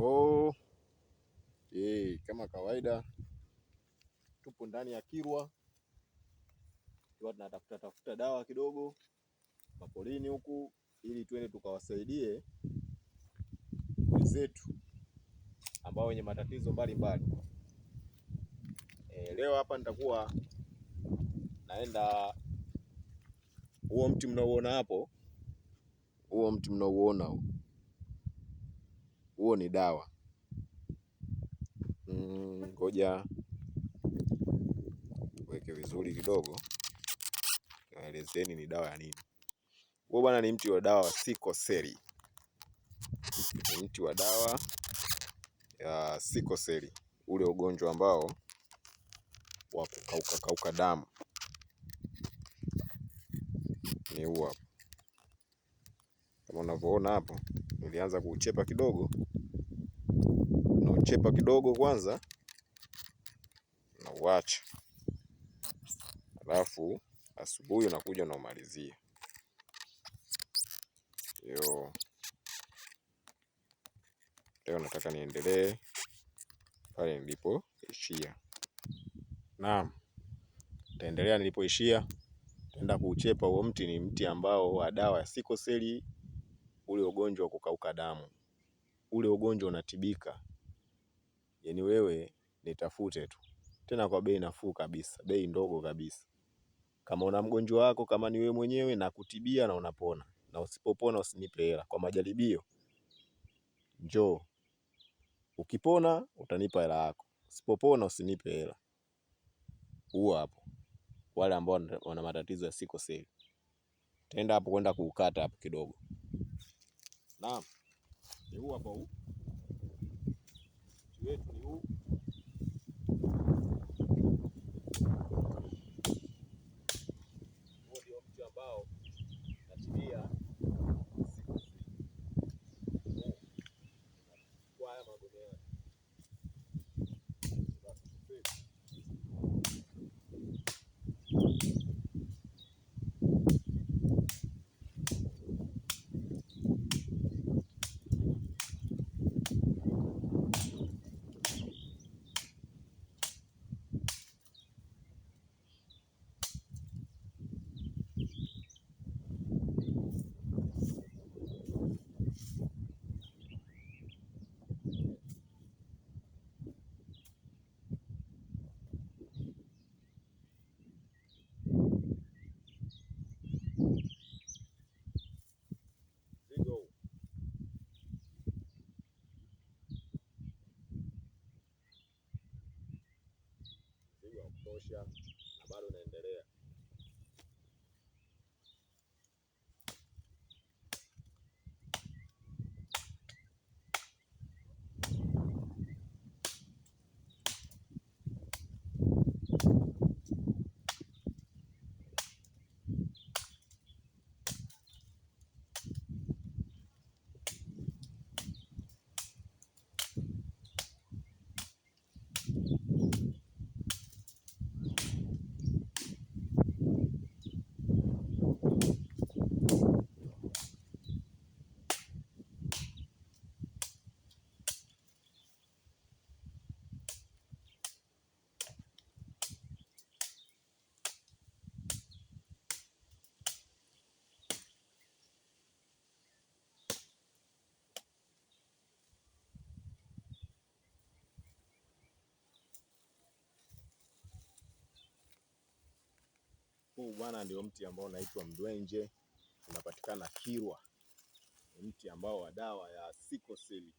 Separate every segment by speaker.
Speaker 1: Oh, kama kawaida tupo ndani ya Kilwa tukiwa tunatafuta dawa kidogo mapolini huku, ili twende tukawasaidie wenzetu ambao wenye matatizo mbalimbali. Leo hapa nitakuwa naenda huo mti mnaoona hapo, huo mti mnaoona huo ni dawa. Ngoja weke vizuri kidogo, naelezeni ni dawa ya nini. Huo bwana ni mti wa dawa wa sikoseli. Ni mti wa dawa ya sikoseli, ule ugonjwa ambao wa kukauka damu. Ni huu hapa, kama unavyoona hapo. Nilianza kuuchepa kidogo, na uchepa kidogo kwanza na uacha, alafu asubuhi unakuja na umalizia. Leo nataka niendelee pale nilipoishia. Naam, taendelea nilipoishia. Taenda kuuchepa huo mti. Ni mti ambao wa dawa ya sikoseli, ule ugonjwa wa kukauka damu. Ule ugonjwa unatibika, yaani wewe nitafute tu, tena kwa bei nafuu kabisa, bei ndogo kabisa. Kama una mgonjwa wako, kama ni wewe mwenyewe, na kutibia na unapona. Na usipopona usinipe hela. Kwa majaribio njoo, ukipona utanipa hela yako, usipopona usinipe hela. Huo hapo, wale ambao wana matatizo ya sikoseli. Tenda hapo kwenda kuukata hapo kidogo. Naam, ni huu hapo, huu wetu ni huu. Huo ndio mti ambao natibia kwa haya magonjwa. Na bado naendelea. Huu bwana ndio mti ambao unaitwa mdwenje, unapatikana Kilwa. Ni mti ambao wa dawa ya sikoseli,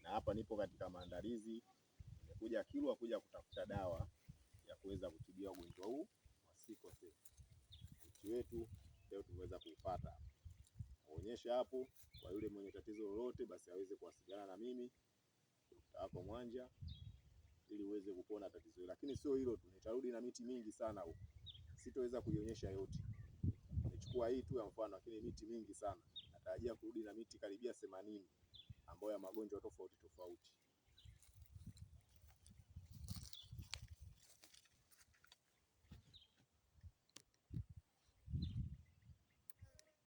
Speaker 1: na hapa nipo katika maandalizi, nimekuja Kilwa kuja kutafuta dawa ya kuweza kutibia ugonjwa huu wa sikoseli. Mti wetu leo tumeweza kuupata, naonyesha hapo. Kwa yule mwenye tatizo lolote, basi aweze kuwasiliana na mimi hapo Mwanja, ili uweze kupona tatizo. Lakini sio hilo tu, nitarudi na miti mingi sana huko, sitoweza kuionyesha yote. Nimechukua hii tu ya mfano, lakini miti mingi sana. Natarajia kurudi na miti karibia 80 ambayo ya magonjwa tofauti tofauti.